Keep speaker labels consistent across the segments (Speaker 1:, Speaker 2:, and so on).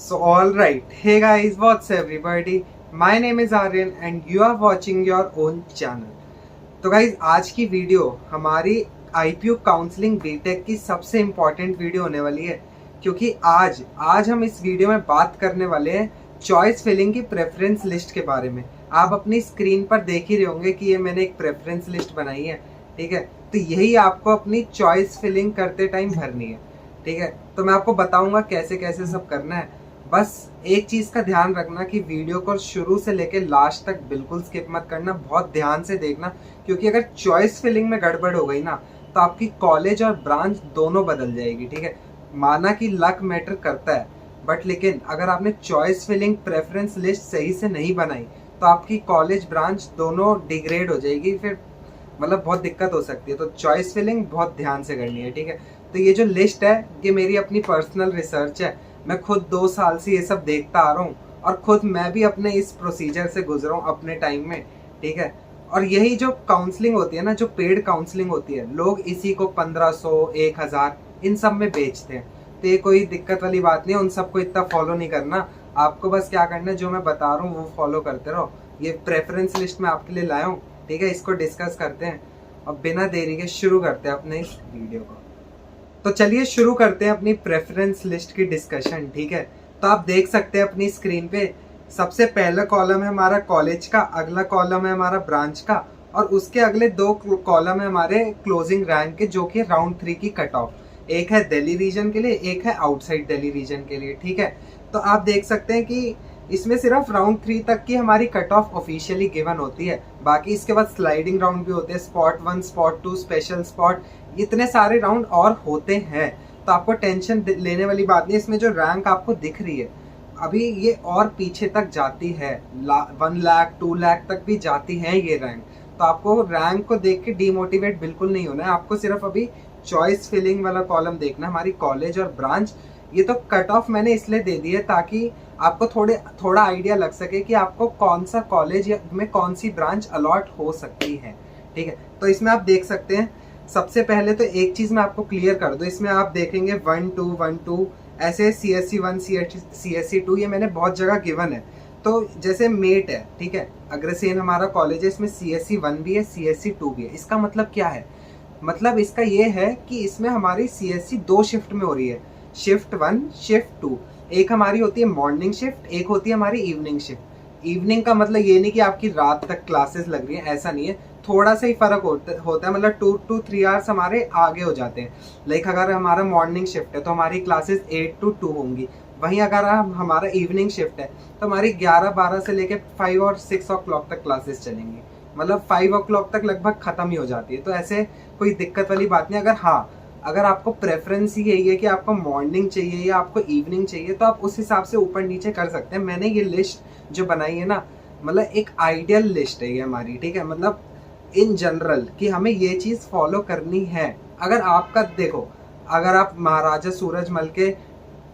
Speaker 1: So alright, hey guys, what's everybody? My name is Aryan and you are watching your own channel. तो guys आज की video हमारी IPU counselling BTech की सबसे important video होने वाली है, क्योंकि आज हम इस वीडियो में बात करने वाले हैं चॉइस फिलिंग की प्रेफरेंस लिस्ट के बारे में। आप अपनी स्क्रीन पर देख ही रहे होंगे कि ये मैंने एक प्रेफरेंस लिस्ट बनाई है, ठीक है। तो यही आपको अपनी चॉइस फिलिंग करते टाइम भरनी है, ठीक है। तो मैं आपको बताऊंगा कैसे कैसे सब करना है। बस एक चीज का ध्यान रखना कि वीडियो को शुरू से लेके लास्ट तक बिल्कुल स्किप मत करना, बहुत ध्यान से देखना, क्योंकि अगर चॉइस फिलिंग में गड़बड़ हो गई ना तो आपकी कॉलेज और ब्रांच दोनों बदल जाएगी, ठीक है। माना कि लक मैटर करता है, बट लेकिन अगर आपने चॉइस फिलिंग प्रेफरेंस लिस्ट सही से नहीं बनाई तो आपकी कॉलेज ब्रांच दोनों डिग्रेड हो जाएगी, फिर मतलब बहुत दिक्कत हो सकती है। तो चॉइस फिलिंग बहुत ध्यान से करनी है, ठीक है। तो ये जो लिस्ट है ये मेरी अपनी पर्सनल रिसर्च है। मैं खुद 2 साल से ये सब देखता आ रहा हूँ और खुद मैं भी अपने इस प्रोसीजर से गुजरा हूँ अपने टाइम में, ठीक है। और यही जो काउंसलिंग होती है ना, जो पेड काउंसलिंग होती है, लोग इसी को 1500 1000 इन सब में बेचते हैं। तो ये कोई दिक्कत वाली बात नहीं है, उन सबको इतना फॉलो नहीं करना। आपको बस क्या करना है, जो मैं बता रहा हूँ वो फॉलो करते रहो। ये प्रेफरेंस लिस्ट मैं आपके लिए लाया हूँ, ठीक है। इसको डिस्कस करते हैं और बिना देरी के शुरू करते हैं अपने इस वीडियो को। तो चलिए शुरू करते हैं अपनी प्रेफरेंस लिस्ट की डिस्कशन, ठीक है। तो आप देख सकते हैं अपनी स्क्रीन पे सबसे पहला कॉलम है हमारा कॉलेज का, अगला कॉलम है हमारा ब्रांच का, और उसके अगले 2 कॉलम है हमारे क्लोजिंग रैंक के, जो कि राउंड 3 की कट ऑफ। एक है दिल्ली रीजन के लिए, एक है आउटसाइड दिल्ली रीजन के लिए, ठीक है। तो आप देख सकते हैं कि इसमें सिर्फ राउंड 3 तक की हमारी कट ऑफ ऑफिशियली गिवन होती है। बाकी इसके बाद स्लाइडिंग राउंड भी होते हैं, स्पॉट 1 स्पॉट 2 स्पेशल स्पॉट, इतने सारे राउंड और होते हैं। तो आपको टेंशन लेने वाली बात नहीं। इसमें जो रैंक आपको दिख रही है अभी ये और पीछे तक जाती है, 1 लाख 2 लाख तक भी जाती है ये रैंक। तो आपको रैंक को देख के डीमोटिवेट बिल्कुल नहीं होना है। आपको सिर्फ अभी चॉइस फिलिंग वाला कॉलम देखना है, हमारी कॉलेज और ब्रांच। ये तो कट ऑफ मैंने इसलिए दे दी है ताकि आपको थोड़ा आइडिया लग सके कि आपको कौन सा कॉलेज में कौन सी ब्रांच अलॉट हो सकती है, ठीक है। तो इसमें आप देख सकते हैं, सबसे पहले तो एक चीज मैं आपको क्लियर कर दूं, इसमें आप देखेंगे 1 2 ऐसे CSC 1 CSC 2 ये मैंने बहुत जगह गिवन है। तो जैसे मेट है, ठीक है, अग्रसेन हमारा कॉलेज है, इसमें CSC 1 भी है, CSC 2 भी है। इसका मतलब क्या है? मतलब इसका ये है कि इसमें हमारी CSC 2 शिफ्ट में हो रही है, शिफ्ट 1 शिफ्ट 2। एक हमारी होती है मॉर्निंग शिफ्ट, एक होती है हमारी इवनिंग शिफ्ट। इवनिंग का मतलब ये नहीं कि आपकी रात तक क्लासेस लग रही है, ऐसा नहीं है, थोड़ा सा ही फर्क होता है। मतलब 2 to 3 आवर्स हमारे आगे हो जाते हैं। लाइक अगर हमारा मॉर्निंग शिफ्ट है तो हमारी क्लासेस 8 to 2 होंगी। वहीं अगर हमारा इवनिंग शिफ्ट है तो हमारी 11-12 से लेके 5 और 6 o'clock तक क्लासेस चलेंगी। मतलब 5 o'clock तक लगभग खत्म ही हो जाती है। तो ऐसे कोई दिक्कत वाली बात नहीं। अगर आपको प्रेफरेंस ही यही है कि आपको मॉर्निंग चाहिए या आपको इवनिंग चाहिए, तो आप उस हिसाब से ऊपर नीचे कर सकते हैं। मैंने ये लिस्ट जो बनाई है ना, मतलब एक आइडियल लिस्ट है ये हमारी, ठीक है। मतलब इन जनरल कि हमें ये चीज़ फॉलो करनी है। अगर आपका देखो, अगर आप महाराजा सूरजमल के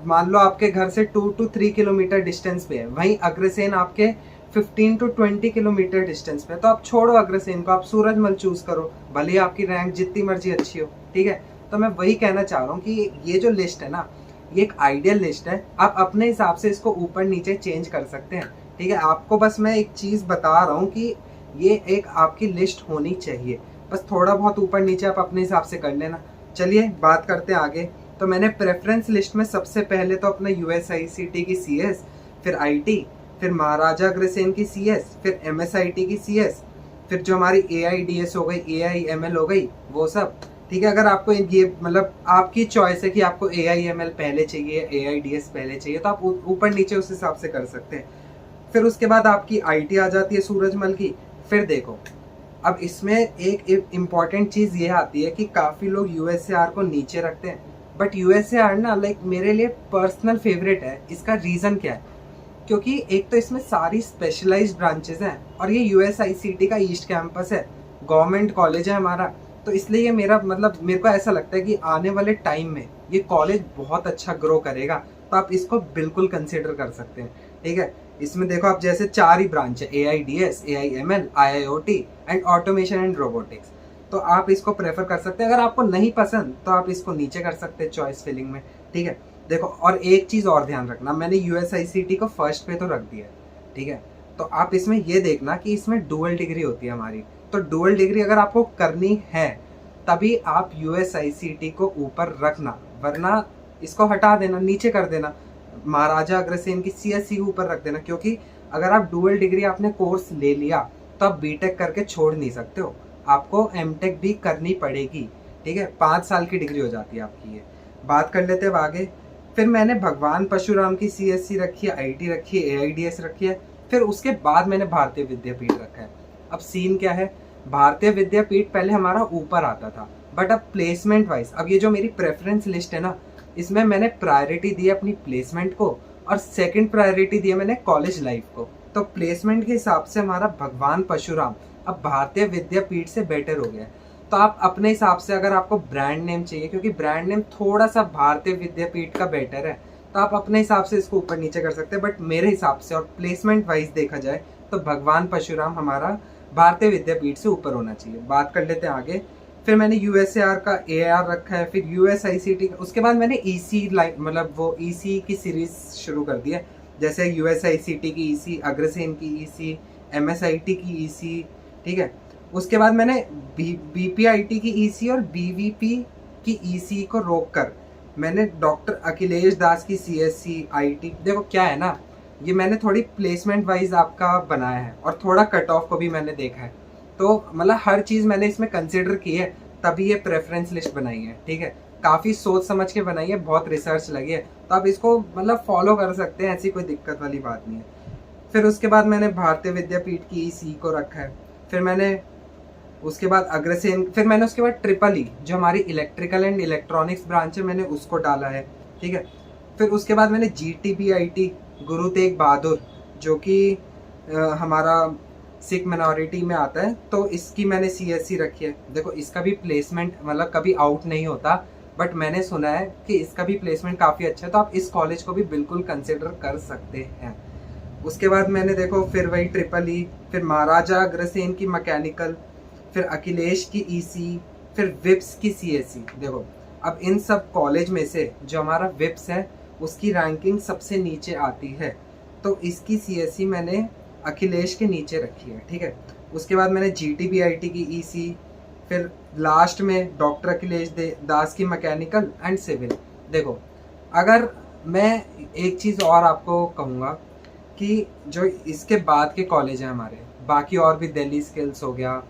Speaker 1: मान लो आपके घर से 2 to 3 किलोमीटर डिस्टेंस पे है, वहीं अग्रसेन आपके 15 to 20 किलोमीटर डिस्टेंस पे है, तो आप छोड़ो अग्रसेन को, आप सूरजमल चूज करो, भले ही आपकी रैंक जितनी मर्जी अच्छी हो, ठीक है। तो मैं वही कहना चाह रहा हूँ कि ये जो लिस्ट है ना, ये एक आइडियल लिस्ट है। आप अपने हिसाब से इसको ऊपर नीचे चेंज कर सकते हैं, ठीक है। आपको बस मैं एक चीज़ बता रहा हूँ कि ये एक आपकी लिस्ट होनी चाहिए। बस थोड़ा बहुत ऊपर नीचे आप अपने हिसाब से कर लेना। चलिए बात करते हैं आगे। तो मैंने प्रेफरेंस लिस्ट में सबसे पहले तो अपना USICT की CS, फिर IT, फिर महाराजा अग्रसेन की CS, फिर MSIT की CS, फिर जो हमारी AIDS हो गई, AIML हो गई, वो सब, ठीक है। अगर आपको ये मतलब आपकी चॉइस है कि आपको AIML पहले चाहिए, AIDS पहले चाहिए, तो आप ऊपर नीचे उस हिसाब से कर सकते हैं। फिर उसके बाद आपकी IT आ जाती है सूरजमल की। फिर देखो, अब इसमें एक इम्पॉर्टेंट चीज़ ये आती है कि काफ़ी लोग USAR को नीचे रखते हैं, बट USAR ना लाइक मेरे लिए पर्सनल फेवरेट है। इसका रीज़न क्या है? क्योंकि एक तो इसमें सारी स्पेशलाइज्ड ब्रांचेस हैं और ये USICT का ईस्ट कैंपस है, गवर्नमेंट कॉलेज है हमारा। तो इसलिए ये मेरे को ऐसा लगता है कि आने वाले टाइम में ये कॉलेज बहुत अच्छा ग्रो करेगा। तो आप इसको बिल्कुल कंसिडर कर सकते हैं, ठीक है। इसमें देखो, आप जैसे 4 ही ब्रांच है, AIDS, AIML, IIoT and automation and robotics. तो आप इसको प्रेफर कर सकते हैं। अगर आपको नहीं पसंद तो आप इसको नीचे कर सकते हैं चॉइस फिलिंग में, ठीक है। देखो, और एक चीज़ और ध्यान रखना, मैंने यूएसआईसीटी को फर्स्ट पे तो रख दिया है, ठीक है। तो आप इसमें ये देखना कि इसमें डुअल डिग्री होती है हमारी। तो डुअल डिग्री अगर आपको करनी है तभी आप यूएसआईसीटी को ऊपर रखना, वरना इसको हटा देना, नीचे कर देना, महाराजा अग्रसेन की सीएससी को ऊपर रख देना। क्योंकि अगर आप डुअल डिग्री आपने कोर्स ले लिया तो आप बीटेक करके छोड़ नहीं सकते हो, आपको एमटेक भी करनी पड़ेगी, ठीक है। 5 साल की डिग्री हो जाती है आपकी ये। बात कर लेते हैं अब आगे। फिर मैंने भगवान परशुराम की सीएससी रखी है, आईटी रखी है, एआईडीएस रखी है। फिर उसके बाद मैंने भारतीय विद्यापीठ रखा है। अब सीन क्या है, भारतीय विद्यापीठ पहले हमारा ऊपर आता था, बट अब प्लेसमेंट वाइज, अब ये जो मेरी प्रेफरेंस लिस्ट है ना, इसमें मैंने प्रायोरिटी दी अपनी प्लेसमेंट को और सेकंड प्रायोरिटी दी मैंने कॉलेज लाइफ को। तो प्लेसमेंट के हिसाब से हमारा भगवान परशुराम अब भारतीय विद्यापीठ से बेटर हो गया है। तो आप अपने हिसाब से, अगर आपको ब्रांड नेम चाहिए, क्योंकि ब्रांड नेम थोड़ा सा भारतीय विद्यापीठ का बेटर है, तो आप अपने हिसाब से इसको ऊपर नीचे कर सकते हैं। बट मेरे हिसाब से और प्लेसमेंट वाइज देखा जाए तो भगवान परशुराम हमारा भारतीय विद्यापीठ से ऊपर होना चाहिए। बात कर लेते हैं आगे। फिर मैंने यूएसएआर का एआर रखा है, फिर यूएसआईसीटी का, उसके बाद मैंने ईसी लाइन, मतलब वो ईसी की सीरीज शुरू कर दी है। जैसे यूएसआईसीटी की ईसी, अग्रसेन की ईसी, एमएसआईटी की ईसी, ठीक है। उसके बाद मैंने बीपीआईटी की ईसी और बीवीपी की ईसी को रोककर मैंने डॉक्टर अखिलेश दास की सीएससी आईटी, देखो क्या है ना, ये मैंने थोड़ी प्लेसमेंट वाइज आपका बनाया है और थोड़ा कट ऑफ को भी मैंने देखा है। तो मतलब हर चीज़ मैंने इसमें कंसिडर की है, तभी ये प्रेफरेंस लिस्ट बनाई है, ठीक है। काफ़ी सोच समझ के बनाई है, बहुत रिसर्च लगी है, तो आप इसको मतलब फॉलो कर सकते हैं, ऐसी कोई दिक्कत वाली बात नहीं है। फिर उसके बाद मैंने भारतीय विद्यापीठ की ईसी को रखा है। फिर मैंने उसके बाद अग्रसेन, फिर मैंने उसके बाद ट्रिपल ई जो हमारी इलेक्ट्रिकल एंड इलेक्ट्रॉनिक्स ब्रांच है, मैंने उसको डाला है, ठीक है। फिर उसके बाद मैंने जीटीबीआईटी गुरु तेग बहादुर, जो कि हमारा सिख मिनॉरिटी में आता है, तो इसकी मैंने सीएससी रखी है। देखो इसका भी प्लेसमेंट मतलब कभी आउट नहीं होता, बट मैंने सुना है कि इसका भी प्लेसमेंट काफ़ी अच्छा है, तो आप इस कॉलेज को भी बिल्कुल कंसिडर कर सकते हैं। उसके बाद मैंने देखो फिर वही ट्रिपल ई, फिर महाराजा अग्रसेन की मैकेनिकल, फिर अखिलेश की ईसी, फिर विप्स की सीएससी। देखो अब इन सब कॉलेज में से जो हमारा विप्स है उसकी रैंकिंग सबसे नीचे आती है, तो इसकी सीएससी मैंने अखिलेश के नीचे रखी है, ठीक है। उसके बाद मैंने जीटीबीआईटी की ईसी, फिर लास्ट में डॉक्टर अखिलेश दास की मैकेनिकल एंड सिविल। देखो अगर मैं एक चीज़ और आपको कहूँगा कि जो इसके बाद के कॉलेज हैं हमारे, बाकी और भी दिल्ली स्किल्स हो गया,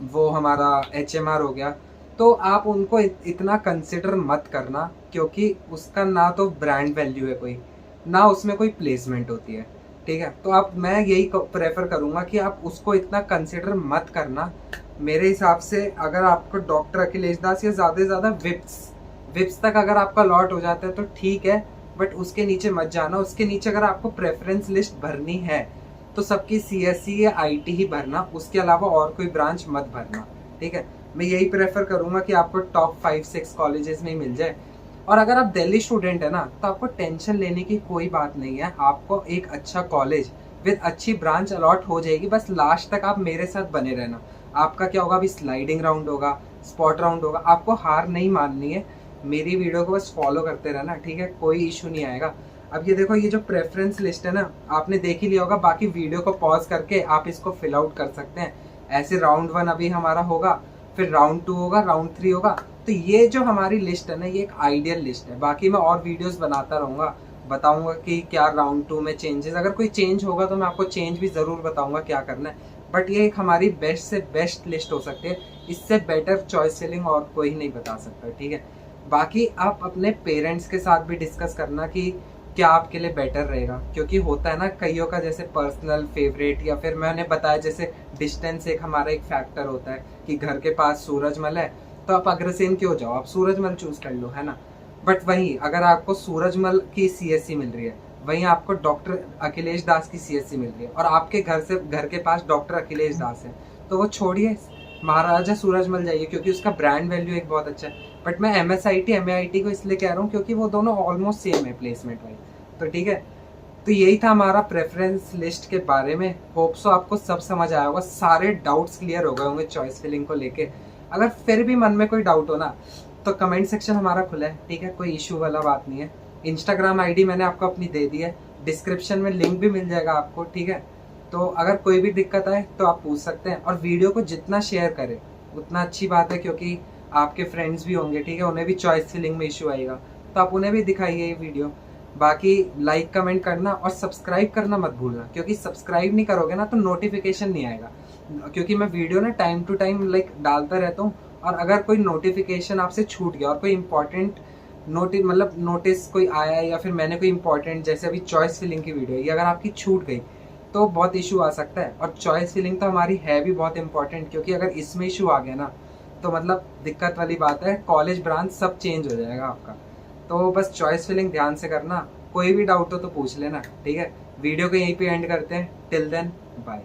Speaker 1: वो हमारा एचएमआर हो गया, तो आप उनको इतना कंसिडर मत करना, क्योंकि उसका ना तो ब्रांड वैल्यू है कोई, ना उसमें कोई प्लेसमेंट होती है, ठीक है। तो आप, मैं यही प्रेफर करूँगा कि आप उसको इतना कंसिडर मत करना। मेरे हिसाब से अगर आपको डॉक्टर अखिलेश दास या ज़्यादा से ज़्यादा विप्स तक अगर आपका लॉट हो जाता है तो ठीक है, बट उसके नीचे मत जाना। उसके नीचे अगर आपको प्रेफरेंस लिस्ट भरनी है तो सबकी सीएससी या आईटी ही भरना, उसके अलावा और कोई ब्रांच मत भरना, ठीक है। मैं यही प्रेफर करूँगा कि आपको टॉप 5-6 कॉलेजेस में मिल जाए। और अगर आप दिल्ली स्टूडेंट है ना, तो आपको टेंशन लेने की कोई बात नहीं है, आपको एक अच्छा कॉलेज विद अच्छी ब्रांच अलॉट हो जाएगी। बस लास्ट तक आप मेरे साथ बने रहना। आपका क्या होगा, अभी स्लाइडिंग राउंड होगा, स्पॉट राउंड होगा, आपको हार नहीं माननी है, मेरी वीडियो को बस फॉलो करते रहना, ठीक है, कोई इशू नहीं आएगा। अब ये देखो, ये जो प्रेफरेंस लिस्ट है ना, आपने देख ही लिया होगा, बाकी वीडियो को पॉज करके आप इसको फिल आउट कर सकते हैं। ऐसे राउंड 1 अभी हमारा होगा, फिर राउंड 2 होगा, राउंड 3 होगा। तो ये जो हमारी लिस्ट है ना, ये एक आइडियल लिस्ट है। बाकी मैं और वीडियोस बनाता रहूँगा, बताऊँगा कि क्या राउंड 2 में चेंजेस, अगर कोई चेंज होगा तो मैं आपको चेंज भी ज़रूर बताऊँगा क्या करना है। बट ये एक हमारी बेस्ट से बेस्ट लिस्ट हो सकती है, इससे बेटर चॉइस सेलिंग और कोई नहीं बता सकता, ठीक है। बाकी आप अपने पेरेंट्स के साथ भी डिस्कस करना कि क्या आपके लिए बेटर रहेगा, क्योंकि होता है ना कईयों का, जैसे पर्सनल फेवरेट, या फिर मैंने बताया जैसे डिस्टेंस एक हमारा एक फैक्टर होता है कि घर के पास सूरजमल है तो आप अग्रसेन क्यों जाओ, आप सूरजमल चूज कर लो, है ना। बट वहीं अगर आपको सूरजमल की सीएससी मिल रही है, वहीं आपको डॉक्टर अखिलेश दास की सीएससी मिल रही है, और आपके घर के पास डॉक्टर अखिलेश दास है, तो वो छोड़िए, महाराजा सूरजमल जाइए, क्योंकि उसका ब्रांड वैल्यू एक बहुत अच्छा है। बट मैं एमएसआईटी एमआईटी को इसलिए कह रहा हूँ क्योंकि वो दोनों ऑलमोस्ट सेम है प्लेसमेंट वाइज, तो ठीक है। तो यही था हमारा प्रेफरेंस लिस्ट के बारे में। होप सो आपको सब समझ आया होगा, सारे डाउट्स क्लियर हो गए होंगे चॉइस फिलिंग को लेके। अगर फिर भी मन में कोई डाउट हो ना, तो कमेंट सेक्शन हमारा खुला है, ठीक है, कोई इशू वाला बात नहीं है। इंस्टाग्राम आईडी मैंने आपको अपनी दे दी है, डिस्क्रिप्शन में लिंक भी मिल जाएगा आपको, ठीक है। तो अगर कोई भी दिक्कत आए तो आप पूछ सकते हैं, और वीडियो को जितना शेयर करें उतना अच्छी बात है, क्योंकि आपके फ्रेंड्स भी होंगे, ठीक है, उन्हें भी चॉइस फिलिंग में इशू आएगा, तो आप उन्हें भी दिखाइए ये वीडियो। बाकी लाइक कमेंट करना और सब्सक्राइब करना मत भूलना, क्योंकि सब्सक्राइब नहीं करोगे ना तो नोटिफिकेशन नहीं आएगा, क्योंकि मैं वीडियो ना टाइम टू टाइम डालता रहता हूँ। और अगर कोई नोटिफिकेशन आपसे छूट गया और कोई इंपॉर्टेंट नोटिस कोई आया है, या फिर मैंने कोई इंपॉर्टेंट, जैसे अभी चॉइस फिलिंग की वीडियो, ये अगर आपकी छूट गई तो बहुत इशू आ सकता है। और चॉइस फिलिंग तो हमारी है भी बहुत इंपॉर्टेंट, क्योंकि अगर इसमें इशू आ गया ना तो दिक्कत वाली बात है, कॉलेज ब्रांच सब चेंज हो जाएगा आपका। तो बस चॉइस फिलिंग ध्यान से करना, कोई भी डाउट हो तो पूछ लेना, ठीक है। वीडियो को यहीं पे एंड करते हैं, टिल देन बाय।